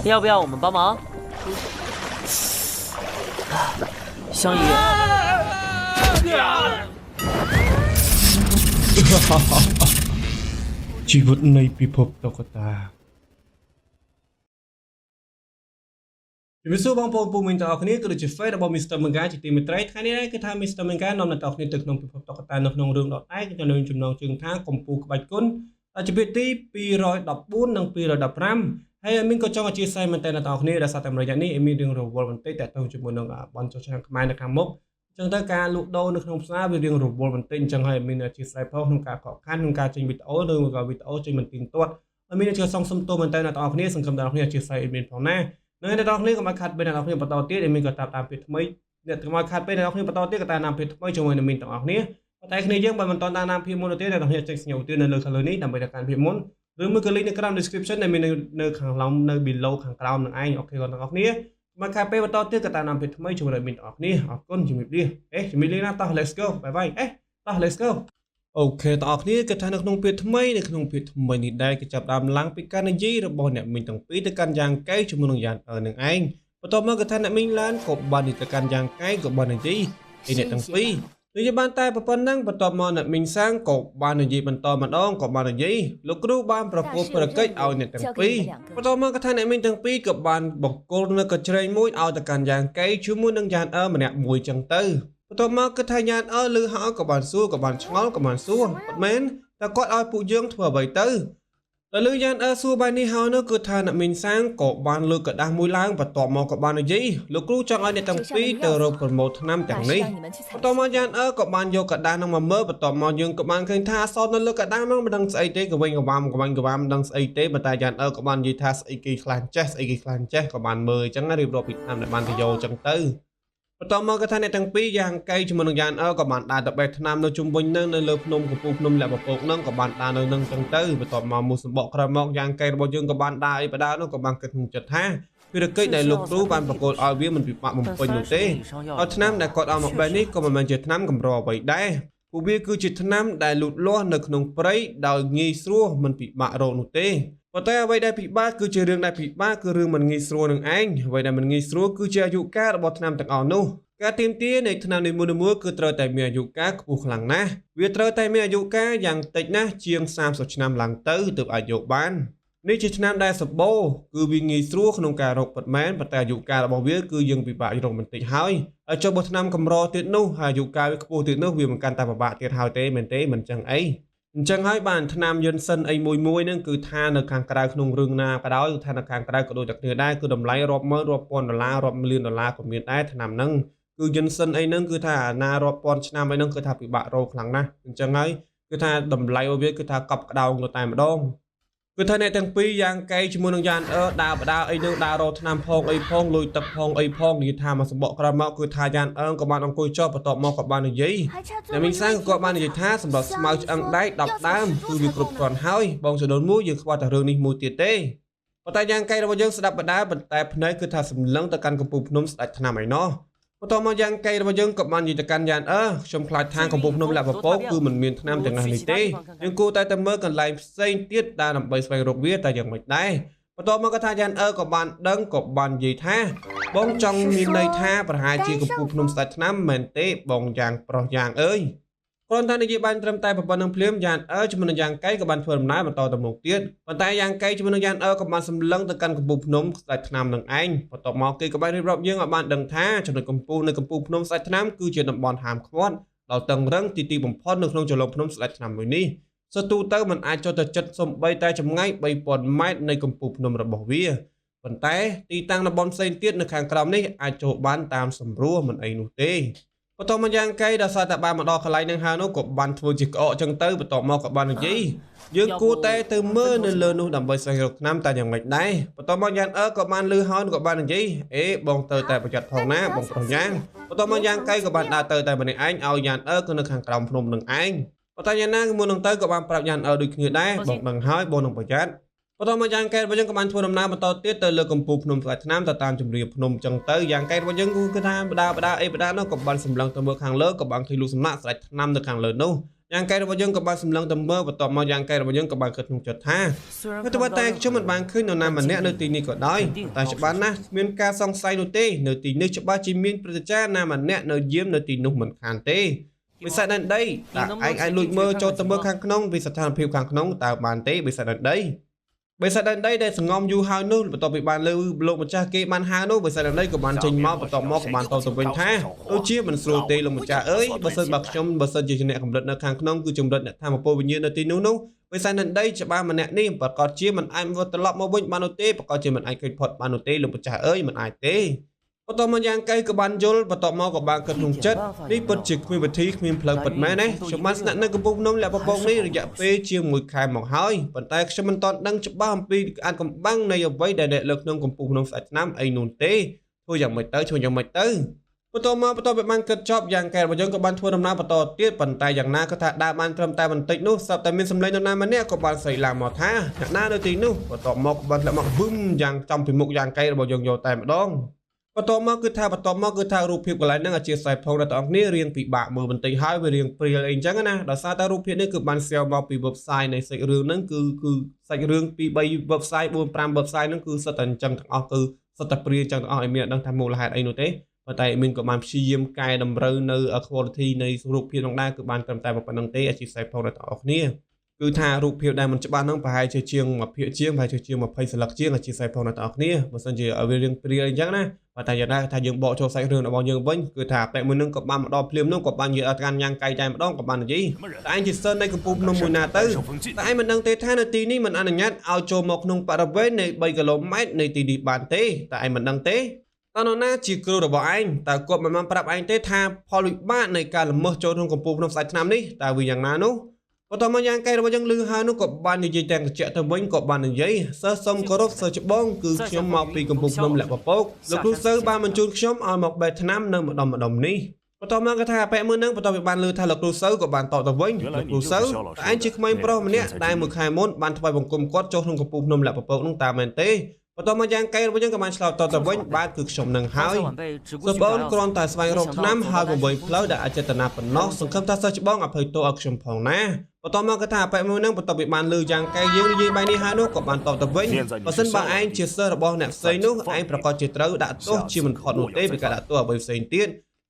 要不要我们帮忙？香姨，ជីវិតនៃពិភពតុក្កតាវិសុបងប្អូនពុំមានទាំងអស់គ្នាក៏ដូចជា Face របស់ Mr. Manga ជាទីមេត្រីថ្ងៃនេះគឺថា Mr. Manga នាំអ្នកទាំងអស់គ្នាទៅក្នុងពិភពតុក្កតានៅក្នុងរឿងដដែលគឺនៅចំណងជើងថាកម្ពុជាក្បាច់គុណជាភាគទី214និង215ហើយមានក៏ចង់អធិស្ឋានមែនតើអ្នកទាំងអស់គ្នាដែលសារតែរយៈនេះមានរឿងរវល់បន្តិចតែទៅជាមួយនឹងបនចុះឆ្នាំខ្មែរនៅខាងមុខអញ្ចឹងទៅការលក់ដូរនៅក្នុងផ្សារវារឿងរវល់បន្តិចអញ្ចឹងហើយមានអធិស្ឋានផងក្នុងការកក់ខាន់ក្នុងការចេញវីដេអូឬក៏វីដេអូចេញមិនទៀងទាត់ហើយមានជាសងសំទោសមែនតើអ្នកទាំងអស់គ្នាសង្ឃឹមអ្នកទាំងអស់គ្នាអធិស្ឋានមានផងណានៅអ្នកទាំងអស់គ្នាក៏មកខាត់ពេលអ្នកទាំងអស់គ្នាបន្តទៀតមានក៏តាមពេលថ្មីអ្នកទាំងមកខាត់ពេលអ្នកទាំងអស់គ្នាបន្តទៀតក៏តាមនាមពេលថ្មីជាមួយនឹងមានទាំងអស់គ្នាតែគ្នាយើងបើមិនតន់តាមនាមភាពមុនទេអ្នកទាំងអស់គ្នាចេញស្ញូវទៀតនៅលើខាងលើនេះដើម្បីទៅកាន់ភាពមុនឬមួយក៏ link នៅក្រោម description ដែលមាននៅខាងឡោមនៅ below ខាងក្រោមនឹងឯងអូខេបងទាំងអស់គ្នាមកខាត់ពេលបន្តទៀតក៏តាមនាមពេលថ្មីជាមួយនឹងមានទាំងអស់គ្នាអរគុណជំរាបលាជំរាបលាណាតោះ let's go bye bye តោះ let's go អូខេបងប្អូនគ្នាគឺថានៅក្នុងពេលថ្មីនេះដែរគេចាប់ដើមឡើងពីការនិយាយរបស់អ្នកមីងទាំងពីរទៅកាន់យ៉ាងកែវជាមួយនឹងយ៉ាងនឹងឯងបន្ទាប់មកគឺថាអ្នកមីងឡានក៏បានទៅកាន់យ៉ាងកែវក៏បាននិយាយពីអ្នកទាំងពីរនិយាយបានតែប៉ុណ្ណឹងបន្ទាប់មកអ្នកមីងសាងក៏បាននិយាយបន្តម្ដងក៏បាននិយាយលោកគ្រូបានប្រកួតប្រកិច្ចឲ្យអ្នកទាំងពីរបន្ទាប់មកគឺថាអ្នកមីងទាំងពីរក៏បានបកគលនៅកញ្ជ្រែងមួយឲ្យទៅកាន់យ៉ាងកែវជាមួយនឹងយ៉ាងម្នាក់មួយចឹងទៅបន្ទាប់មកគឺថាញានលឺហៅក៏បានសួរក៏បានឆ្ងល់ក៏បានសួរអត់មែនតែគាត់ឲ្យពួកយើងធ្វើអ្វីទៅតែលឺញានសួរបែបនេះហើយនោះគឺថាអ្នកមីងសាងក៏បានលើកกระดาษមួយឡើងបន្ទាប់មកក៏បាននិយាយលោកគ្រូចង់ឲ្យអ្នកទាំងពីរទៅរកប្រម៉ូទឆ្នាំទាំងនេះបន្ទាប់មកញានក៏បានយកกระดาษនោះមកមើលបន្ទាប់មកយើងក៏បានឃើញថាអក្សរនៅលើกระดาษនោះមិនដឹងស្អីទេក៏វិញក៏វាំមិនដឹងស្អីទេប៉ុន្តែញានក៏បាននិយាយថាស្អីគេខ្លាំងចេះស្អីគេខ្លាំងចេះក៏បានមើលអញ្ចឹងរៀបរាប់ពីឆ្នាំដែលបានទៅយកអញ្ចឹងទៅបន្ទាប់មកក៏ថាអ្នកទាំងពីរយ៉ាងកែវជាមួយនឹងយ៉ាងក៏បានដើរទៅបេះថ្នាំនៅជុំវិញនឹងនៅលើភ្នំកំពូលភ្នំលាក់ពពកនឹងក៏បានដើរនៅនឹងចឹងទៅបន្ទាប់មកមួយសម្បកក្រោយមកយ៉ាងកែវរបស់យើងក៏បានដើរអីបដើនោះក៏បានគិតក្នុងចិត្តថាភារកិច្ចដែលលោកគ្រូបានប្រកល់ឲ្យវាមិនពិបាកបំពេញនោះទេឲ្យថ្នាំដែលគាត់ឲ្យមកបែបនេះក៏មិនមែនជាថ្នាំកម្រអ្វីដែរពួកវាគឺជាថ្នាំដែលលូតលាស់នៅក្នុងព្រៃដោយងាយស្រួលមិនពិបាករកនោះទេប៉ុន្តែអ្វីដែលពិបាកគឺជារឿងដែលពិបាកគឺរឿងមិនងាយស្រួលនឹងឯងអ្វីដែលមិនងាយស្រួលគឺជាអាយុកាលរបស់ថ្នាំទាំងអស់នោះការទាមទារនៃថ្នាំនីមួយៗគឺត្រូវតែមានអាយុកាលខ្ពស់ខ្លាំងណាស់វាត្រូវតែមានអាយុកាលយ៉ាងតិចណាស់ជាង30ឆ្នាំឡើងទៅទើបអាចយកបាននេះជាថ្នាំដែលសម្បូរគឺវាងាយស្រួលក្នុងការរកពិតមែនប៉ុន្តែអាយុកាលរបស់វាគឺយើងពិបាករកបន្តិចហើយចុះបើថ្នាំកម្រទៀតនោះហើយអាយុកាលវាខ្ពស់ទៀតនោះវាមិនកាន់តែពិបាកទៀតហើយទេមែនទេមិនចឹងអីអញ្ចឹងហើយបានថ្នាំយិនសិនអីមួយហ្នឹងគឺថានៅខាងក្រៅក្នុងរឿងណាក៏ដោយថានៅខាងក្រៅក៏ដូចតែគ្នាដែរគឺតម្លៃរាប់ម៉ឺនរាប់ពាន់ដុល្លាររាប់លានដុល្លារក៏មានដែរថ្នាំហ្នឹងគឺយិនសិនអីហ្នឹងគឺថាណារាប់ពាន់ឆ្នាំអីហ្នឹងគឺថាពិបាករកខ្លាំងណាស់អញ្ចឹងហើយគឺថាតម្លៃរបស់វាគឺថាកប់ក្តោងទៅតែម្ដងគឺថាអ្នកទាំងពីរយ៉ាងកែវជាមួយនឹងយ៉ាងដើរបដាអីនឹងដើររកថ្នាំផងអីផងលុយទឹកផងអីផងនិយាយថាមកសម្បកក្រោយមកគឺថាយ៉ាងក៏បានអង្គុយចុះបន្ទាប់មកក៏បាននិយាយអ្នកមីងសាំងក៏បាននិយាយថាសម្រាប់ស្មៅឆ្អឹងដៃ10ដើមគឺវាគ្រប់គ្រាន់ហើយបងចដូនមួយយើងខ្វះតែរឿងនេះមួយទៀតទេប៉ុន្តែយ៉ាងកែវរបស់យើងស្ដាប់បដាប៉ុន្តែភ្នែកគឺថាសម្លឹងទៅកាន់កំពូលភ្នំស្ដេចថ្នាំឯណោះបន្ទាប់មកយ៉ាងកែវរបស់យើងក៏បាននិយាយទៅកាន់យ៉ាងខ្ញុំខ្លាចថាកំពូលភ្នំលាក់ពពកគឺមិនមានថ្នាំទាំងនេះទេយើងគួរតែមើលកន្លែងផ្សេងទៀតដើម្បីស្វែងរកវាតែយ៉ាងមិនដែរបន្ទាប់មកក៏ថាយ៉ាងក៏បានដឹងក៏បាននិយាយថាបងចង់មានន័យថាប្រហែលជាកំពូលភ្នំស្ដេចថ្នាំមែនទេបងយ៉ាងប្រុសយ៉ាងអើយគ្រាន់តែនិយាយបានត្រឹមតែប៉ុណ្្នឹងភ្លាមយ៉ាងជាមួយនឹងយ៉ាងកែវក៏បានធ្វើដំណើរបន្តទៅមុខទៀតប៉ុន្តែយ៉ាងកែវជាមួយនឹងយ៉ាងក៏បានសម្លឹងទៅកាន់កំពូលភ្នំស្ដេចថ្នាំនឹងឯងបន្ទាប់មកគេក៏បានរៀបរាប់យើងឲ្យបានដឹងថាចំណុចកំពូលនៅកំពូលភ្នំស្ដេចថ្នាំគឺជាតំបន់ហាមឃាត់ដល់តឹងរឹងទីបំផុតនៅក្នុងចន្លោះភ្នំស្ដេចថ្នាំមួយនេះសទូទៅมันអាចចុះទៅចិត្តសំបីតែចម្ងាយ 3000 ម៉ែត្រនៃកំពូលភ្នំរបស់វាប៉ុន្តែទីតាំងតំបន់ផ្សេងទៀតនៅខាងក្រោមនេះអាចចូលបានតាមសម្រួលមិនអីនោះទេបន្ទាប់មកយ៉ាងកែវដល់សារតែបានមកដល់កន្លែងនឹងហើយនោះក៏បានធ្វើជាក្អកចឹងទៅបន្ទាប់មកក៏បាននិយាយយើងគួរតែទៅមើលនៅលើនោះដើម្បីស្វែងរកថ្នាំតែយ៉ាងម៉េចដែរបន្ទាប់មកយ៉ាងក៏បានលឺហើយក៏បាននិយាយបងទៅតែប្រយ័ត្នផងណាបងប្រុសយ៉ាងបន្ទាប់មកយ៉ាងកែវក៏បានដើរទៅតែម្នាក់ឯងឲ្យយ៉ាងគឺនៅខាងក្រោមភ្នំនឹងឯងប៉ុន្តែយ៉ាងណាគឺមុននឹងទៅក៏បានប្រាប់យ៉ាងដូចគ្នាដែរបងដឹងហើយបងនឹងប្រយ័ត្នបន្ទាប់មកយ៉ាងកែវរបស់យើងក៏បានធ្វើដំណើរបន្តទៀតទៅលើកំពូលភ្នំស្ដេចថ្នាំទៅតាមជំរាបភ្នំចឹងទៅយ៉ាងកែវរបស់យើងគឺថាបដានោះក៏បានសម្លឹងទៅមើលខាងលើក៏បានឃើញលូកសំណាក់ស្ដេចថ្នាំនៅខាងលើនោះ យ៉ាងកែរបស់យើងក៏បានសម្លឹងទៅមើលបន្ទាប់មកយ៉ាងកែរបស់យើងក៏បានគិតក្នុងចិត្តថាតែត្បិតតែខ្ញុំមិនបានឃើញនរណាម្នាក់នៅទីនេះក៏ដោយតែច្បាស់ណាស់គ្មានការសង្ស័យនោះទេនៅទីនេះច្បាស់ជាមានព្រឹទ្ធាចារ្យណាម្នាក់នៅយាមនៅទីនោះមិនខានទេបិសាចដែនដីតើឯងអាចលួចមើលចូលទៅមើលខាងក្នុងពីស្ថានភាពខាងក្នុងតើបានទេបិសាចដែនដីបិសាចដែនដីដែលសងំយូរហើយនោះបន្ទាប់ពីបានលើលោកម្ចាស់គេបានហៅនោះបិសាចដែនដីក៏បានចេញមកបន្ទាប់មកក៏បានតទៅវិញថាដូចជាមិនស្រួលទេលោកម្ចាស់អើយបើសិនជាអ្នកកម្រិតនៅខាងក្នុងគឺជំរិតអ្នកធម្មពលវិញ្ញាណនៅទីនោះបិសាចដែនដីច្បាស់ម្នាក់នេះប្រកាសជាមិនអាចវិលត្រឡប់មកវិញបាននោះទេប្រកាសជាមិនអាចគេចផុតបាននោះទេលោកម្ចាស់អើយមិនអាចទេបន្ទាប់មកយ៉ាងកែក៏បានយល់បន្ទាប់មកក៏បានគិតក្នុងចិត្តនេះពិតជាគ្មានវិធីគ្មានផ្លូវពិតមែនទេខ្ញុំបានស្នាក់នៅកំពង់ភ្នំលាក់ពពកនេះរយៈពេលជាង1ខែមកហើយប៉ុន្តែខ្ញុំមិនទាន់ដឹងច្បាស់អំពីអាចកំបាំងនៃអ្វីដែលនៅក្នុងកំពង់ភ្នំស្អែកឆ្នាំអីនោះទេធ្វើយ៉ាងម៉េចទៅធ្វើយ៉ាងម៉េចទៅបន្ទាប់ពីបានគិតចប់យ៉ាងកែរបស់យើងក៏បានធ្វើដំណើរបន្តទៀតប៉ុន្តែយ៉ាងណាក៏ថាដើរបានត្រឹមតែបន្តិចនោះស្រាប់តែមានសម្លេងនរណាម្នាក់ក៏បានស្រីឡើងមកថាអ្នកណានៅទីនោះបន្ទាប់មកបានធ្លាក់មកវឹមយ៉ាងចំពីមុខយ៉ាងកែរបស់យើងយកតែម្ដងបន្ទាប់មកគឺថារូបភាពកន្លែងហ្នឹងអធិស្ឋានផងដល់បងប្អូនគ្នារៀងពិបាកមើលបន្តិចហើយវារៀងព្រាលអីអញ្ចឹងណាដោយសារតែរូបភាពនេះគឺបាន share មកពី website នៃសាច់រឿងហ្នឹងគឺសាច់រឿងពី3 website 4 5 website ហ្នឹងគឺសុទ្ធតែអញ្ចឹងទាំងអស់គឺសុទ្ធតែព្រាលអញ្ចឹងទាំងអស់ឲ្យមានអត់ដឹងថាមូលហេតុអីនោះទេប៉ុន្តែមានក៏បានព្យាយាមកែតម្រូវនៅ quality នៃរូបភាពហ្នឹងដែរគឺបានត្រឹមតែប៉ុណ្្នឹងទេអធិស្ឋានផងដល់បងប្អូនគ្នាគឺថារូបភាពដែលមិនច្បាស់ហ្នឹងប្រហែលជាជាង1ភាគជាងប្រហែលជាជាង20សន្លឹកជាងអធិស្ឋានផងដល់បងប្អូនគ្នាបើមិនជាឲ្យវារៀងព្រាលអញ្ចឹងណាបើតែយ៉ាងណាថាយើងបកចូលសាច់រឿងរបស់យើងវិញគឺថាតែមួយនឹងក៏បានមកដល់ភ្លាមនោះក៏បាននិយាយអត់កាន់យ៉ាងកាយតែម្ដងក៏បាននិយាយតែឯងជាសិននៃកំពង់ភ្នំមួយណាទៅតែឯងមិនដឹងទេថានៅទីនេះមិនអនុញ្ញាតឲ្យចូលមកក្នុងបរិវេណនៃ3គីឡូម៉ែត្រនៃទីនេះបានទេតែឯងមិនដឹងទេតើនរណាជាគ្រូរបស់ឯងតើគាត់មិនបានប្រាប់ឯងទេថាផលវិបាកនៃការល្មើសចូលក្នុងកំពង់ភ្នំស្ដេចឆ្នាំនេះតើវាយ៉ាងណានោះបន្ទាប់មកយ៉ាងកែរបស់យើងលឺហើយនោះក៏បាននិយាយទាំងត្រជាក់ទៅវិញក៏បាននិយាយសិស្សសុំគោរពសិស្សច្បងគឺខ្ញុំមកពីកំពង់ភ្នំលាក់ពពកលោកគ្រូសៅបានបញ្ជូនខ្ញុំឲ្យមកបេះថ្នាំនៅម្ដុំនេះបន្ទាប់មកក៏ថាប៉ែមួយនឹងបន្ទាប់ពីបានលឺថាលោកគ្រូសៅក៏បានតបទៅវិញលោកគ្រូសៅតែឯងជាក្មេងប្រុសម្នាក់ដែលមួយខែមុនបានថ្វាយបង្គំគាត់ចូលក្នុងកំពង់ភ្នំលាក់ពពកនោះតាមមែនទេបន្ទាប់មកយ៉ាងកែរបស់យើងក៏បានឆ្លើយតបទៅវិញបាទគឺខ្ញុំនឹងហើយសិស្សបងគ្រាន់តែស្វែងរកថ្នាំហើយបង្វែងផ្លូវដែលអចេតនាប៉ុណ្ណោះសង្ឃឹមថាសិស្សច្បងអភ័យទោសឲ្យខ្ញុំផងណាបន្ទាប់មកក៏ថាប៉ែមួយនឹងបន្ទាប់ពីបានលឺយ៉ាងកែយើងនិយាយបែបនេះហើយនោះក៏បានតបទៅវិញបើសិនបើឯងជាសិស្សរបស់អ្នកផ្សេងនោះឯងប្រកាសជាត្រូវដាក់ទោសជាមិនខុសនោះទេពីការដាក់ទោសអ្វីផ្សេងទៀ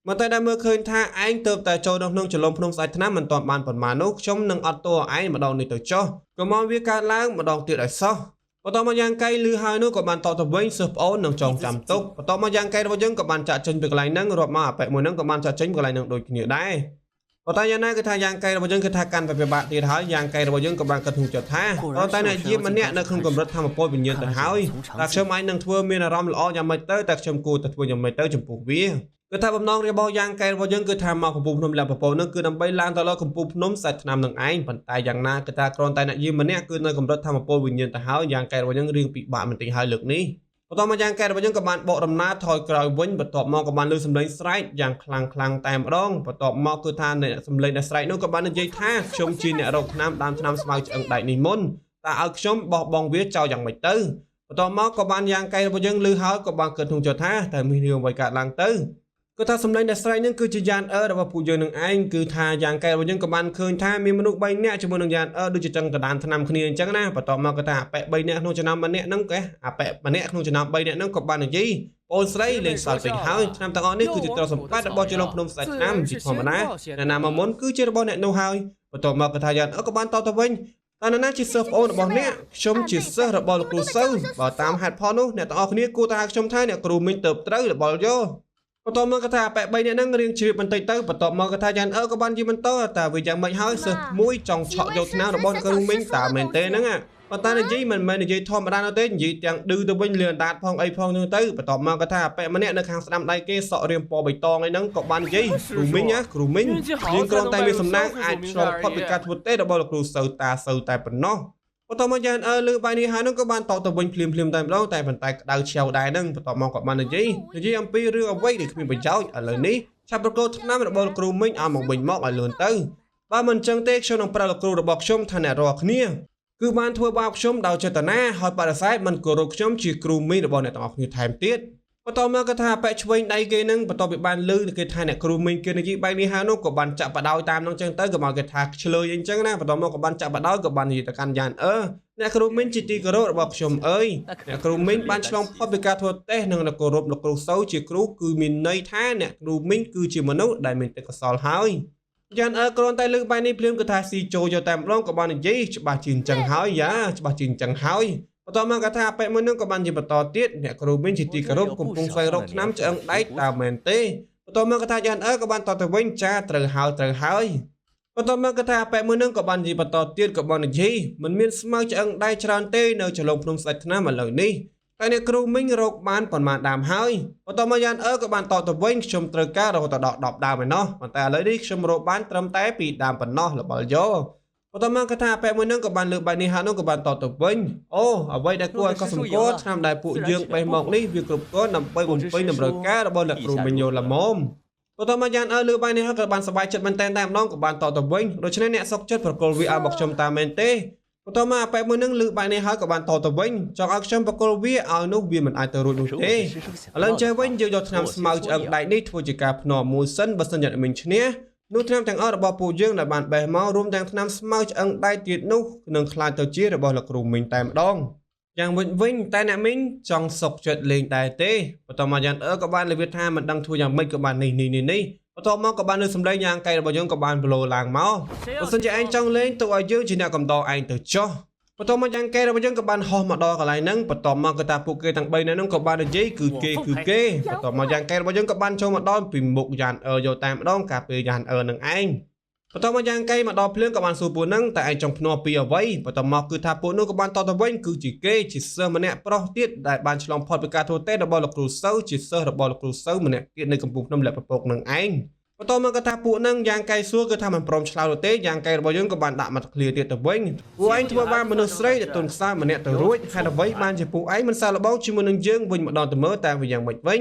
តមកតែដែលមើលឃើញថាឯងទៅតែចូលនៅក្នុងចលំភ្នំស្ដេចថ្នាំមិនទាន់បានប៉ុន្មាននោះខ្ញុំនឹងអត់ទោសឯងម្ដងនេះទៅចុះកុំឲ្យវាកើតឡើងម្ដងទៀតឲ្យសោះបន្ទាប់មកយ៉ាងកែលឺហើយនោះក៏បានតបទៅវិញសិស្សប្អូននឹងចងចាំទុកបន្ទាប់មកយ៉ាងកែរបស់យើងក៏បានចាក់ចេញពីកន្លែងហ្នឹងរាប់មកអាប៉ែមួយហ្នឹងក៏បានចាក់ចេញពីកន្លែងហ្នឹងដូចគ្នាដែរប៉ុន្តែយ៉ាងណាគឺថាយ៉ាងកែរបស់យើងគឺថាកាន់តែពិបាកទៀតហើយយ៉ាងកែរបស់យើងក៏បានគិតក្នុងចិត្តថាតែអ្នកយាមម្នាក់នៅក្នុងកម្រិតធម្មពលវិញ្ញាណទៅហើយតែខ្ញុំអាចនឹងធ្វើមានអារម្មណ៍ល្អយ៉ាងម៉េចទៅតែខ្ញុំគួរតែធ្វើយ៉ាងម៉េចទៅចំពោះវាគឺថាបំណងរបស់យ៉ាងកែរបស់យើងគឺថាមកកំពង់ភ្នំលាក់ពពកនឹងគឺដើម្បីឡើងទៅលើកំពង់ភ្នំសាច់ថ្នាំនឹងឯងប៉ុន្តែយ៉ាងណាគឺថាគ្រាន់តែអ្នកយាមម្នាក់គឺនៅកម្រិតធម្មពលវិញ្ញាណទៅហើយយ៉ាងកែរបស់យើងរៀងពិបាកបន្តិចហើយលើកនេះបន្ទាប់មកយ៉ាងកែរបស់យើងក៏បានបកដំណើរថយក្រោយវិញបន្ទាប់មកក៏បានលើសម្លេងស្រែកយ៉ាងខ្លាំងតែម្ដងបន្ទាប់មកគឺថាអ្នកសម្លេងដែលស្រែកនោះក៏បាននិយាយថាខ្ញុំជាអ្នករកថ្នាំដើមថ្នាំស្មៅឆ្អឹងដែកនេះមុនតើឲ្យខ្ញុំបោះបង់វាចោលយ៉ាងម៉េចទៅបន្ទាប់មកក៏បានយ៉ាងកែរបស់យើងលឺហើយក៏បានគិតក្នុងចិត្តថាតែមានរឿងអ្វីកើតឡើងទៅគឺថាសម្លេងដែលស្រែកនឹងគឺជាយ៉ានរបស់ពួកយើងនឹងឯងគឺថាយ៉ាងកែរបស់យើងក៏បានឃើញថាមានមនុស្ស3នាក់ជាមួយនឹងយ៉ានដូចជាចឹងកដានថ្នាំគ្នាអញ្ចឹងណាបន្ទាប់មកក៏ថាអាប៉ែ3នាក់ក្នុងចំណោមម្នាក់ហ្នឹងក៏អាប៉ែម្នាក់ក្នុងចំណោម3នាក់ហ្នឹងក៏បាននិយាយបងស្រីលេងសើចពេកហើយឆ្នាំទាំងអស់នេះគឺជាទ្រព្យសម្បត្តិរបស់ជាលោកភ្នំស្ដេចឆ្នាំជាធម្មតាអ្នកណាមកមុនគឺជារបស់អ្នកនោះហើយបន្ទាប់មកក៏ថាយ៉ានក៏បានតទៅវិញតើនរណាជាសិស្សប្អូនរបស់អ្នកខ្ញុំជាសិស្សរបស់លោកគ្រូសៅបើតាមហេតុផលនោះអ្នកទាំងអស់គ្នាគួរតែហៅខ្ញុំថាអ្នកគ្រូមីងទៅត្រូវរបល់យកបន្ទាប់មកក៏ថាប៉ែ3នាក់ហ្នឹងរៀងជ្រាបបន្តិចទៅបន្ទាប់មកក៏ថាយ៉ានក៏បាននិយាយបន្តតែវាយ៉ាងម៉េចហើយសិស្សមួយចង់ឆក់យកថ្នាំរបស់គ្រូមីងតើមែនទេហ្នឹងប៉ុន្តែនិយាយមិនមែននិយាយធម្មតានោះទេនិយាយទាំងឌឺទៅវិញលឿនដាតផងអីផងហ្នឹងទៅបន្ទាប់មកក៏ថាប៉ែម្នាក់នៅខាងស្ដាំដៃគេសក់រៀងពណ៌បៃតងអីហ្នឹងក៏បាននិយាយគ្រូមីងគ្រូមីងយើងគ្រាន់តែមានសំណាងអាចឆ្លងផុតពីការធ្វើទេរបស់លោកគ្រូសៅតែប៉ុណ្ណោះបន្ទាប់មកយ៉ាងលើបាយនេះហើយនោះក៏បានតទៅវិញភ្លាមតែម្ដងតែប៉ុន្តែក្តៅឆាវដែរហ្នឹងបន្ទាប់មកក៏បាននិយាយអំពីរឿងអ្វីដែលគ្មានប្រយោជន៍ឥឡូវនេះឆាប់ប្រកោថ្នាំរបស់លោកគ្រូមីងឲ្យមកវិញមកឲ្យលឿនទៅបើមិនអញ្ចឹងទេខ្ញុំនឹងប្រាប់លោកគ្រូរបស់ខ្ញុំថាអ្នករាល់គ្នាគឺបានធ្វើបាបខ្ញុំដោយចេតនាហើយបដិសេធមិនគោរពខ្ញុំជាគ្រូមីងរបស់អ្នកទាំងអស់គ្នាថែមទៀត បន្ទាប់មកក៏ថាបែកឆ្វេងដៃគេនឹងបន្ទាប់ពីបានលឺគេថាអ្នកគ្រូមីងគេនិយាយបែបនេះហើយនោះក៏បានចាក់បដ ாய் តាមនោះចឹងទៅក៏មកគេថាឆ្លើយអញ្ចឹងណាបន្ទាប់មកក៏បានចាក់បដ ாய் ក៏បាននិយាយទៅកាន់យ៉ានអ្នកគ្រូមីងជាទីគោរពរបស់ខ្ញុំអើយអ្នកគ្រូមីងបានឆ្លងផុតពីការធ្វើតេស្តនិងគោរពលោកគ្រូសូវជាគ្រូគឺមានន័យថាអ្នកគ្រូមីងគឺជាមនុស្សដែលមានទេពកោសល្យហើយយ៉ានគ្រាន់តែលើកបែបនេះភ្លាមក៏ថាស៊ីចូលយកតែម្ដងក៏បាននិយាយច្បាស់ជាអញ្ចឹងហើយច្បាស់ជាអញ្ចឹងហើយបន្ទាប់មកក៏ថាបែបមួយនឹងក៏បាននិយាយបន្តទៀតអ្នកគ្រូមីងជាទីគោរពកំពុងស្វែងរកឆ្នាំឆ្អឹងដែកតើមែនទេបន្ទាប់មកក៏ថាយ៉ានក៏បានតទៅវិញចាត្រូវហើយបន្ទាប់មកក៏ថាបែបមួយនឹងក៏បាននិយាយបន្តទៀតក៏បាននិយាយមិនមានស្មៅឆ្អឹងដែកច្រើនទេនៅចលងភ្នំស្ដេចថ្នាំឥឡូវនេះតែអ្នកគ្រូមីងរកបានប៉ុន្មានដើមហើយបន្ទាប់មកយ៉ានក៏បានតទៅវិញខ្ញុំត្រូវការរហូតដល់10ដើមឯណោះប៉ុន្តែឥឡូវនេះខ្ញុំរកបានត្រឹមតែ2ដើមប៉ុណ្ណោះល្បល់យកបន្ទាប់មកក៏ថាបែបមួយនឹងក៏បានលើកបែបនេះហើយនោះក៏បានតទៅវិញអូអ្វីដែលគួរឲ្យកត់សម្គាល់ឆ្នាំដែលពួកយើងបេះមកនេះវាគ្រប់គ្រាន់ដើម្បីបំពេញតម្រូវការរបស់អ្នកគ្រូមីងយល់ល្មមបន្ទាប់មកយ៉ានលើកបែបនេះហើយក៏បានសប្បាយចិត្តមែនតែម្ដងក៏បានតទៅវិញដូច្នេះអ្នកសុកចិត្តប្រកល់វាឲ្យមកខ្ញុំតាមមែនទេបន្ទាប់មកបែបមួយនឹងលើកបែបនេះហើយក៏បានតទៅវិញចង់ឲ្យខ្ញុំប្រកល់វាឲ្យនោះវាមិនអាចទៅរួចនោះទេឥឡូវចេះវិញយើងយកឆ្នាំស្មៅឆ្អឹងដែកនេះធ្វើជាការភ្នាល់មួយសិនបើសិនជាមីងឈ្នះនោះឆ្នាំទាំងអស់របស់ពួកយើងដែលបានបេះមករួមទាំងឆ្នាំស្មៅឆ្អឹងដែកទៀតនោះនឹងខ្លាចទៅជារបស់លោកគ្រូមីងតែម្ដងយ៉ាងវិញតែអ្នកមីងចង់សុកចិត្តលេងដែរទេបន្ទាប់មកយ៉ាងក៏បានលេវិតថាមិនដឹងធ្វើយ៉ាងម៉េចក៏បាននេះបន្ទាប់មកក៏បានលើសម្លេងយ៉ាងកែរបស់យើងក៏បានប្លូឡើងមកបើសិនជាឯងចង់លេងទៅឲ្យយើងជាអ្នកកំដរឯងទៅចុះបន្ទាប់មកយ៉ាងកែរបស់យើងក៏បានហោះមកដល់កន្លែងហ្នឹងបន្ទាប់មកក៏ថាពួកគេទាំង3នាក់ហ្នឹងក៏បាននិយាយគឺគេបន្ទាប់មកយ៉ាងកែរបស់យើងក៏បានចូលមកដល់ពីមុខយ៉ានយកតែម្ដងការពេលយ៉ាននឹងឯងបន្ទាប់មកយ៉ាងកែមកដល់ភ្លើងក៏បានសួរពួកហ្នឹងតែឯងចង់ភ្នាល់ពីអ្វីបន្ទាប់មកគឺថាពួកនោះក៏បានតទៅវិញគឺជាគេជាសិស្សម្នាក់ប្រុសទៀតដែលបានឆ្លងផុតពីការធ្វើតេស្តរបស់លោកគ្រូសូវជាសិស្សរបស់លោកគ្រូសូវម្នាក់ទៀតនៅកំពង់ភ្នំលក្ខពពកនឹងឯងបន្ទាប់មកក៏ថាពួកហ្នឹងយ៉ាងកែសួរគឺថាមិនព្រមឆ្លើយទេយ៉ាងកែរបស់យើងក៏បានដាក់មកឃ្លាទៀតទៅវិញពួកឯងធ្វើបានមនុស្សស្រីដែលទុនខ្សោយម្នាក់ទៅរួចហេតុអ្វីបានជាពួកឯងមិនសាកល្បងជាមួយនឹងយើងវិញម្ដងទៅមើលតែវាយ៉ាងម៉េចវិ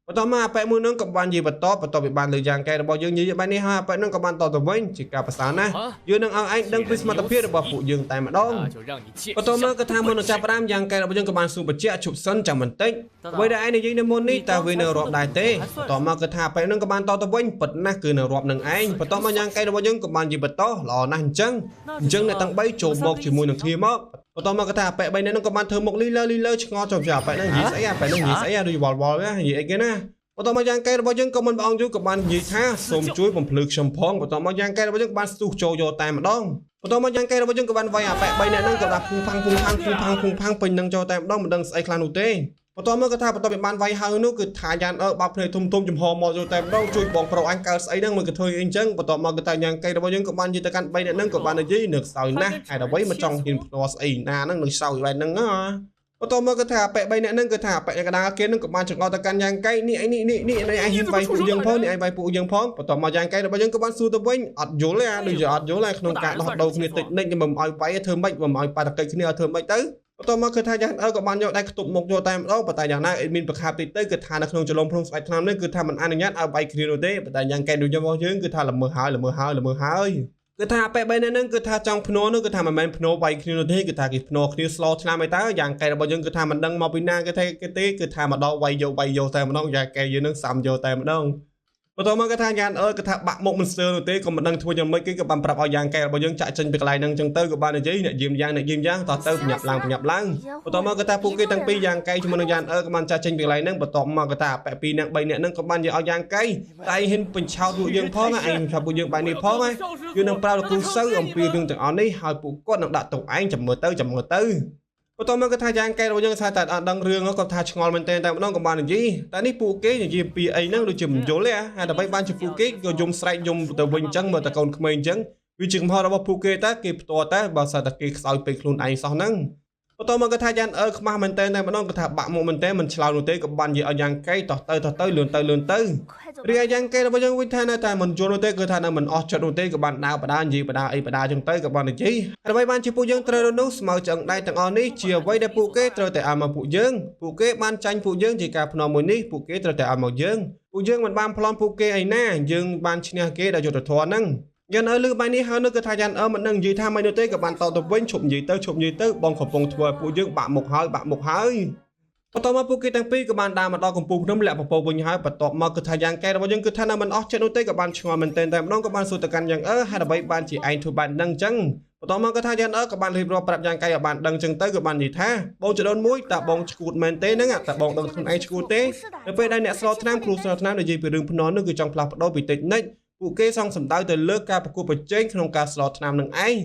ញបន្ទាប់មកអាប៉ែមួយនឹងក៏បាននិយាយបន្តពីបានលើយ៉ាងកែរបស់យើងនិយាយបែបនេះហើយអាប៉ែនឹងក៏បានតទៅវិញជាការប្រសើរណាស់យើងនឹងឲ្យឯងដឹងពីសមត្ថភាពរបស់ពួកយើងតែម្ដងបន្ទាប់មកក៏ថាមុននឹងចាប់ផ្ដើមយ៉ាងកែរបស់យើងក៏បានសួរបញ្ជាក់ជប់សិនចាំបន្តិចអ្វីដែលឯងនិយាយនៅមុននេះតើវានៅរាប់ដែរទេបន្ទាប់មកក៏ថាអាប៉ែនឹងក៏បានតទៅវិញពិតណាស់គឺនៅរាប់នឹងឯងបន្ទាប់មកយ៉ាងកែរបស់យើងក៏បាននិយាយបន្តល្អណាស់អញ្ចឹងអ្នកទាំង3ចូលមកជាមួយនឹងគ្នាមកបន្ទាប់មកក៏ថាអាប៉ែ3នាក់នឹងក៏បានធ្វើមុខលីលើឆ្ងល់ចំជាអាប៉ែនឹងនិយាយស្អីអាប៉ែនឹងនិយាយស្អីដូចវល់ណានិយាយអីគេណាបន្ទាប់មកយ៉ាងកែរបស់យើងក៏មិនបងយូរក៏បាននិយាយថាសូមជួយបំភ្លឺខ្ញុំផងបន្ទាប់មកយ៉ាងកែរបស់យើងក៏បានស្ទុះចូលយកតែម្ដងបន្ទាប់មកយ៉ាងកែរបស់យើងក៏បានវាយអាប៉ែ3នាក់ហ្នឹងក៏ដាក់ភូងផាំងពេញនឹងចូលតែម្ដងមិនដឹងស្អីខ្លះនោះទេបន្ទាប់មកក៏ថាបន្ទាប់ពីបានវាយហើយនោះគឺថាយ៉ាងបើកភ្នែកធំចំហមកចូលតែម្ដងជួយបងប្រុសអញកើតស្អីហ្នឹងមិនក៏ធ្វើអីអញ្ចឹងបន្ទាប់មកក៏ថាយ៉ាងកែរបស់យើងក៏បាននិយាយទៅកាន់3នាក់ហ្នឹងក៏បាននិយាយនឹកសោយណាស់ហេតុអ្វីមិនចង់ហ៊ានផ្ដោះស្អីណាហ្នឹងនឹងសោយបែបហ្នឹងហ៎បន្ទាប់មកក៏ថាប៉ែ3នាក់ហ្នឹងគឺថាប៉ែកដាគេហ្នឹងក៏បានចង្អុលទៅកាន់យ៉ាងកែនេះឯងនេះឯងហ៊ានវាយពួកយើងផងនេះឯងវាយពួកយើងផងបន្ទាប់មកយ៉ាងកែរបស់យើងក៏បានសួរទៅវិញអត់យល់ទេដូចជាអត់យល់ក្នុងការដោះដូរគ្នាតិចនិចមិនឲ្យវាយធ្វើម៉េចមិនឲ្យបាតកិច្ចគ្នាឲ្យធ្វើម៉េចទៅបន្ទាប់មកគឺថាយ៉ាងក៏បានយកដៃខ្ទប់មុខយកតែម្ដងប៉ុន្តែយ៉ាងណាមានប្រខាប់តិចទៅគឺថានៅក្នុងចលងភ្នំស្អែកថ្នាំនេះគឺថាមិនអនុញ្ញាតឲ្យវាយគ្នានោះទេប៉ុន្តែយ៉ាងកែដូចរបស់យើងគឺថាល្មើសហើយគឺថាប៉ែ3នាក់ហ្នឹងគឺថាចង់ភ្នោនោះគឺថាមិនមែនភ្នោវាយគ្នានោះទេគឺថាគេភ្នោគ្នាស្លោឆ្នាំឯតើយ៉ាងកែរបស់យើងគឺថាមិនដឹងមកពីណាគេទេគឺថាមកដល់វាយយកតែម្ដងយ៉ាងកែយើងនឹងសាំយកតែម្ដងបន្ទាប់មកគឺថាយ៉ាងគឺថាបាក់មុខមិនស្ទើរនោះទេក៏មិនដឹងធ្វើយ៉ាងម៉េចគេក៏បានប្រាប់ឲ្យយ៉ាងកែរបស់យើងចាក់ចេញពីកន្លែងហ្នឹងអញ្ចឹងទៅក៏បាននិយាយអ្នកយាមយ៉ាងតោះទៅបញ្ញាប់ឡើងបន្ទាប់មកគឺថាពួកគេទាំងពីរយ៉ាងកែជាមួយនឹងយ៉ាងក៏បានចាក់ចេញពីកន្លែងហ្នឹងបន្ទាប់មកគឺថាប៉ែ2នាក់3នាក់ហ្នឹងក៏បាននិយាយឲ្យយ៉ាងកែតែឯងហ៊ានបញ្ឆោតពួកយើងផងឯងថាពួកយើងបែបនេះផងយើងនឹងប្រាប់លោកគ្រូសូវអំពីរឿងទាំងអស់នេះហើយពួកគាត់នឹងដាក់ទុកឯងចាំមើលទៅបន្ទាប់មកក៏ថាយ៉ាងកែរបស់យើងថាតែអត់ដឹងរឿងគាត់ថាឆ្ងល់មែនតែម្ដងក៏បាននិយាយតែនេះពួកគេនិយាយពីអីហ្នឹងដូចជាមិនយល់ទេហើយដើម្បីបានជាពួកគេក៏យំស្រែកយំទៅវិញអញ្ចឹងមើលតែកូនក្មេងអញ្ចឹងវាជាកំហុសរបស់ពួកគេតែគេផ្ទាល់តែបើសិនតែគេខ្សោយពេកខ្លួនឯងសោះហ្នឹងបន្ទាប់មកក៏ថាយ៉ាងខ្មាស់មែនតែម្ដងក៏ថាបាក់មុខមែនតែមិនឆ្លើយនោះទេក៏បាននិយាយឲ្យយ៉ាងកែតោះទៅលឿនទៅរីឯយ៉ាងកែរបស់យើងវិញថានៅតែមិនយល់នោះទេគឺថានៅមិនអស់ចិត្តនោះទេក៏បានដើរបដានិយាយបដាអីបដាចឹងទៅក៏បាននិយាយហើយបានជាពួកយើងត្រូវនោះស្មៅឆ្អឹងដៃទាំងអស់នេះជាអ្វីដែលពួកគេត្រូវតែឲ្យមកពួកគេបានចាញ់ពួកយើងជាការភ្នំមួយនេះពួកគេត្រូវតែឲ្យមកយើងមិនបានប្លន់ពួកគេអីណាយើងបានឈ្នះគេដោយយុត្តិធម៌ហ្នឹងយ៉ាងលើបែបនេះហើយនោះគឺថាយ៉ាងមិនដឹងនិយាយថាមិននោះទេក៏បានតទៅវិញឈប់និយាយទៅបងកំពុងធ្វើឲ្យពួកយើងបាក់មុខហើយ បន្ទាប់មកពួកគេទាំងពីរក៏បានដើរមកដល់កំពូលភ្នំលាក់ពពកវិញហើយបន្ទាប់មកគឺថាយ៉ាងកែរបស់យើងគឺថានៅមិនអស់ចិត្តនោះទេក៏បានឆ្ងល់មែនទែនតែម្ដងក៏បានសួរទៅកាន់យ៉ាងហេតុអ្វីបានជាឯងធ្វើបែបហ្នឹងអញ្ចឹងបន្ទាប់មកក៏ថាយ៉ាងក៏បានរៀបរាប់ប្រាប់យ៉ាងកែឲ្យបានដឹងអញ្ចឹងទៅក៏បាននិយាយថាបងចដូនមួយតើបងឈួតមែនទេហ្នឹងតើបងដឹងខ្លួនឯងឈួតទេនៅពេលដែលអ្នកស្រោថ្នាំគ្រូស្រោថ្នាំនិយាយពីរឿងភ្នាល់នោះគឺចង់ផ្លាស់ប្ដូរពីតិចនិចពួកគេសង្សំដៅទៅលើការប្រកួតប្រជែងក្នុងការស្រោថ្នាំនឹងឯង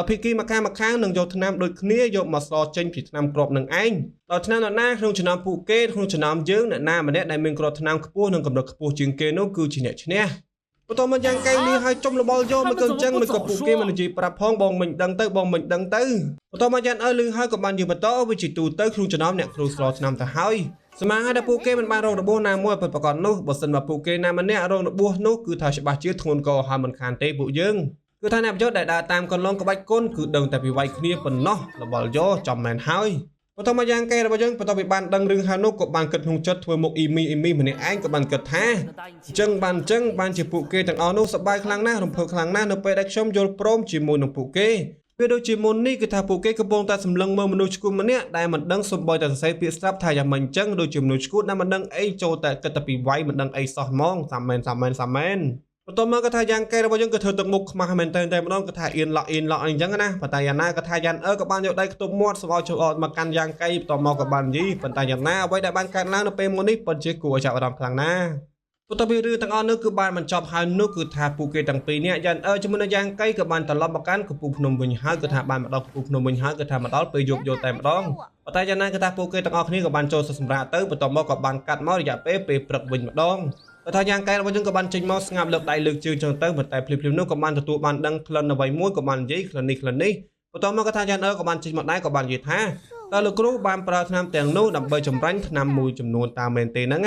ភាគីម្ខាងនឹងយកថ្នាំដូចគ្នាយកមកស្រោចេញពីថ្នាំគ្រាប់នឹងឯងដល់ថ្នាំនរណាក្នុងចំណោមពួកគេក្នុងចំណោមយើងអ្នកណាម្នាក់ដែលមានគ្រាប់ថ្នាំខ្ពស់និងកម្រិតខ្ពស់ជាងគេនោះគឺជាអ្នកឈ្នះបន្ទាប់មកយ៉ាងកែនេះឲ្យចំលបលយកមកក៏អញ្ចឹងមិនក៏ពួកគេមិននិយាយប្រាប់ផងបងមិនដឹងទៅបងមិនដឹងទៅបន្ទាប់មកយ៉ាងលឺហើយក៏បានយកបន្តវិជាទូទៅក្នុងចំណោមអ្នកគ្រូស្រោថ្នាំទៅហើយស្មានហើយដែលពួកគេមិនបានរងរបួសណាមួយប្រកបនោះបើសិនមកពួកគេណាម្នាក់រងរបួសនោះគឺថាច្បាស់ជាធ្ងន់ក៏ហើយមិនខានទេពួកយើងគឺថាអ្នកប្រយុទ្ធដែលដើរតាមកន្លងក្បាច់គុណគឺដឹងតែពីវាយគ្នាប៉ុណ្ណោះរបល់យកចំមែនហើយបន្ទាប់មកយ៉ាងកែរបស់យើងបន្ទាប់ពីបានដឹងរឿងហើយនោះក៏បានគិតក្នុងចិត្តធ្វើមុខអ៊ីមីម្នាក់ឯងក៏បានគិតថាអញ្ចឹងបានជាពួកគេទាំងអស់នោះសប្បាយខ្លាំងណាស់រំភើបខ្លាំងណាស់នៅពេលដែលខ្ញុំយល់ព្រមជាមួយនឹងពួកគេវាដូចជាមុននេះគឺថាពួកគេកំពុងតែសម្លឹងមើលមនុស្សឈួតម្នាក់ដែលមិនដឹងសំបីតែសរសេរពាក្យស្រាប់ថាយ៉ាងម៉េចអញ្ចឹងដូចជាមនុស្សឈួតដែលមិនដឹងអីចូលតែគិតតែពីវាយមិនដឹងអីសោះហ្មងសាមែនបន្ទាប់មកក៏ថាយ៉ាងកែរបស់យើងក៏ធ្វើទឹកមុខខ្មាស់មែនតែម្ដងក៏ថាអៀនឡក់អីចឹងណាប៉ុន្តែយ៉ាងណាក៏ថាយ៉ាងក៏បានយកដៃខ្ទប់មាត់ស្វោចូលអត់មកកាន់យ៉ាងកែបន្ទាប់មកក៏បាននិយាយប៉ុន្តែយ៉ាងណាអ្វីដែលបានកើតឡើងនៅពេលមុននេះពិតជាគួរឲ្យចាប់អារម្មណ៍ខ្លាំងណាស់បន្ទាប់ពីរឿងទាំងអស់នោះគឺបានបញ្ចប់ហើយនោះគឺថាពួកគេទាំងពីរនាក់យ៉ាងជាមួយនឹងយ៉ាងកែក៏បានត្រឡប់មកកាន់កំពូលភ្នំវិញហើយគឺថាបានមកដល់កំពូលភ្នំវិញហើយគឺថាមកដល់ពេលយកតែម្ដងប៉ុន្តែយ៉ាងណាគឺថាពួកគេទាំងអស់គ្នាក៏បានចូលសម្រាប់ទៅបន្ទាប់មកក៏បានកាត់មករយៈពេលព្រឹកវិញម្ដងបើថាយ៉ាងកែរបស់យើងក៏បានចេញមកស្ងាត់លើកដៃលើកជើងចឹងទៅប៉ុន្តែភ្លាមនោះក៏បានទទួលបានដឹងក្លិនអ្វីមួយក៏បាននិយាយក្លិននេះបន្ទាប់មកក៏ថាយ៉ាងក៏បានចេញមកដែរក៏បាននិយាយថាតើលោកគ្រូបានប្រើថ្នាំទាំងនោះដើម្បីចម្រាញ់ថ្នាំមួយចំនួនតាមមែនទេហ្នឹង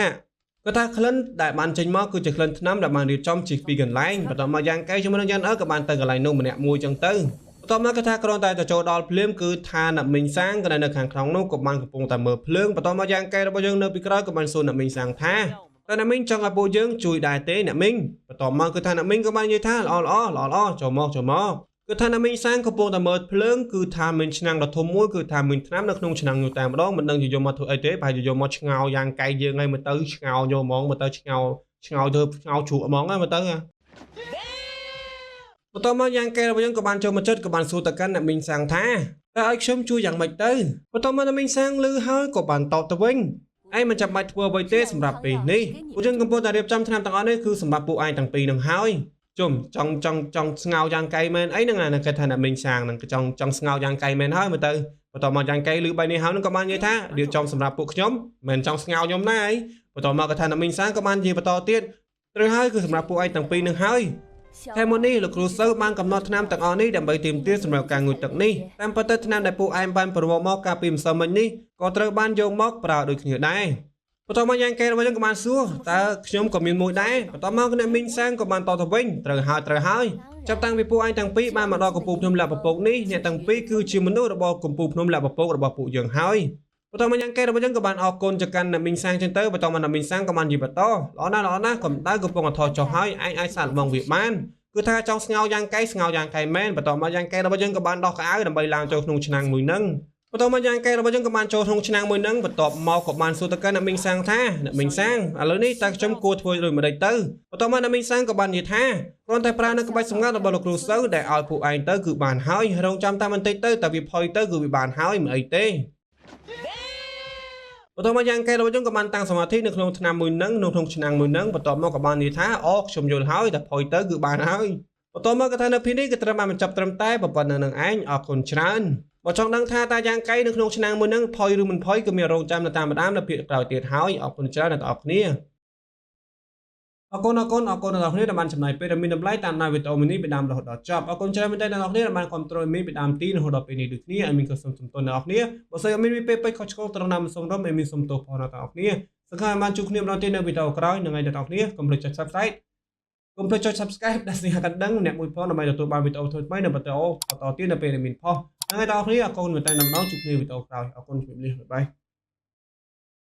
ក៏ថាក្លិនដែលបានចេញមកគឺជាក្លិនថ្នាំដែលបានរៀបចំជាពីកន្លែងបន្ទាប់មកយ៉ាងកែជាមួយនឹងយ៉ាងក៏បានទៅកន្លែងនោះម្នាក់មួយចឹងទៅបន្ទាប់មកក៏ថាគ្រាន់តែទៅចូលដល់ភ្លាមគឺថាអ្នកមីងសាងក៏នៅខាងក្នុងនោះក៏បានកំពុងតែមើលភ្លើងបន្ទាប់មកយ៉ាងកែរបស់យើងនៅពីក្រោយក៏បានសួរអ្នកមីងសាងថាតែអ្នកមីងចង់ឲ្យពួកយើងជួយដែរទេអ្នកមីងបន្ទាប់មកគឺថាអ្នកមីងក៏បាននិយាយថាល្អចូលមកគឺថាអ្នកមីងសាងកំពុងតែមើលភ្លើងគឺថាមានឆ្នាំងដ៏ធំមួយគឺថាមានថ្នាំនៅក្នុងឆ្នាំងនោះតែម្ដងមិនដឹងយកមកធ្វើអីទេប្រហែលជាយកមកឆ្ងោយ៉ាងកែយើងឲ្យមកទៅឆ្ងោយកហ្មងមកទៅឆ្ងោធ្វើឆ្ងោជ្រក់ហ្មងហ្នឹងមកទៅបន្ទាប់មកយ៉ាងកែរបស់យើងក៏បានចូលមកចិត្តក៏បានសួរទៅកាន់អ្នកមីងសាងថាតើឲ្យខ្ញុំជួយយ៉ាងម៉េចទៅបន្ទាប់មកអ្នកមីងសាងឮហើយក៏បានតបទៅវិញឯងមិនចាំបាច់ធ្វើអ្វីទេសម្រាប់ពេលនេះពួកយើងកំពុងតែរៀបចំថ្នាំទាំងអស់នេះគឺសម្រាប់ពួកឯងទាំងពីរនឹងហើយជុំចង់ស្ងោយ៉ាងកែមែនអីហ្នឹងគេថាអ្នកមីងសាងហ្នឹងចង់ស្ងោយ៉ាងកែមែនហើយមើលទៅបន្ទាប់មកយ៉ាងកែឮ3នេះហើយនឹងក៏បាននិយាយថារៀបចំសម្រាប់ពួកខ្ញុំមិនចង់ស្ងោខ្ញុំណាអីបន្ទាប់មកក៏ថាអ្នកមីងសាងក៏បាននិយាយបន្តទៀតត្រូវហើយគឺសម្រាប់ពួកឯងទាំងពីរនឹងហើយតែមុននេះលោកគ្រូសៅបានកំណត់ថ្នាំទាំងអស់នេះដើម្បីទាមទារសម្រាប់ការងូតទឹកនេះតាមពិតទៅថ្នាំដែលពួកឯងបានប្រមូលមកកាលពីម្សិលមិញនេះក៏ត្រូវបានយកមកប្រើដូចគ្នាដែរបន្ទាប់មកយ៉ាងកែរបស់យើងក៏បានសួរតើខ្ញុំក៏មានមួយដែរបន្ទាប់មកអ្នកមីងសាងក៏បានតទៅវិញត្រូវហើយចាប់តាំងពីពួកឯងទាំងពីរបានមកដល់កំពូលភ្នំលាក់ពពកនេះអ្នកទាំងពីរគឺជាមនុស្សរបស់កំពូលភ្នំលាក់ពពករបស់ពួកយើងហើយបន្ទាប់មកយ៉ាងកែរបស់យើងក៏បានអរគុណទៅកាន់អ្នកមីងសាងចឹងទៅបន្ទាប់មកអ្នកមីងសាងក៏បាននិយាយបន្តល្អណាស់កំដៅកំពុងតែថយចុះហើយឯងអាចសាកល្បងវាបានគឺថាចង់ស្ងោយ៉ាងកែមែនបន្ទាប់មកយ៉ាងកែរបស់យើងក៏បានដោះកៅអៅដើម្បីឡើងចូលក្នុងឆ្នាំងមួយហ្នឹងបន្ទាប់មកយ៉ាងកែរបស់យើងក៏បានចូលក្នុងឆ្នាំងមួយហ្នឹងបន្ទាប់មកក៏បានសួរទៅកាន់អ្នកមីងសាងថាអ្នកមីងសាងឥឡូវនេះតើខ្ញុំគួរធ្វើដូចម្ដេចទៅបន្ទាប់មកអ្នកមីងសាងក៏បាននិយាយថាគ្រាន់តែប្រើនៅក្បាច់សម្ងាត់របស់លោកគ្រូសៅដែលឲ្យពួកឯងទៅគឺបានហើយរងចាំតាមបន្តិចទៅតែវាផុយទៅគឺវាបានហើយមិនអីទេបន្ទាប់មកយ៉ាងកែរបស់យើងក៏បានតាំងសមាធិនៅក្នុងឆ្នាំមួយហ្នឹងក្នុងឆ្នាំងមួយហ្នឹងបន្ទាប់មកក៏បាននិយាយថាខ្ញុំយល់ហើយតែផុយទៅគឺបានហើយបន្ទាប់មកក៏ថានៅពេលនេះក៏ត្រូវបានបញ្ចប់ត្រឹមតែប៉ុណ្ណឹងនឹងឯងអរគុណច្រើនបើចង់ដឹងថាតើយ៉ាងកែនៅក្នុងឆ្នាំងមួយហ្នឹងផុយឬមិនផុយក៏មានរងចាំនៅតាមម្ដងនៅភាគក្រោយទៀតហើយអរគុណច្រើនដល់អ្នកគ្នាអរគុណដល់អ្នកគ្នាដែលបានចំណាយពេលដ៏មានតម្លៃតាមដានវីដេអូនេះពីដើមរហូតដល់ចប់អរគុណច្រើនមែនទែនដល់អ្នកគ្នាដែលបានគ្រប់គ្រងមីពីដើមទីរហូតដល់ពេលនេះដូចគ្នាឲ្យមានក៏សូមជំទោសដល់អ្នកគ្នាបើសិនជាមានពេលពេកខុសឆ្គងត្រង់ណាមិនសូមរំមានសូមទោសផងដល់អ្នកគ្នាសង្ឃឹមបានជួបគ្នាម្ដងទៀតនៅវីដេអូក្រោយនឹងឲ្យដល់អ្នកគ្នាកុំភ្លេចចុច Subscribe ដែលស្អាតដឹងអ្នកមួយផងដើម្បីទទួលបានវីដេអូថ្មីៗនៅបន្តទៀតនៅពេលដែលមានផុសហើយដល់អ្នកគ្នាអរគុណមែនទែនម្ដងជួបគ្នាវីដេអូក្រោយអរគុណជម្រាបលាបាយបាយ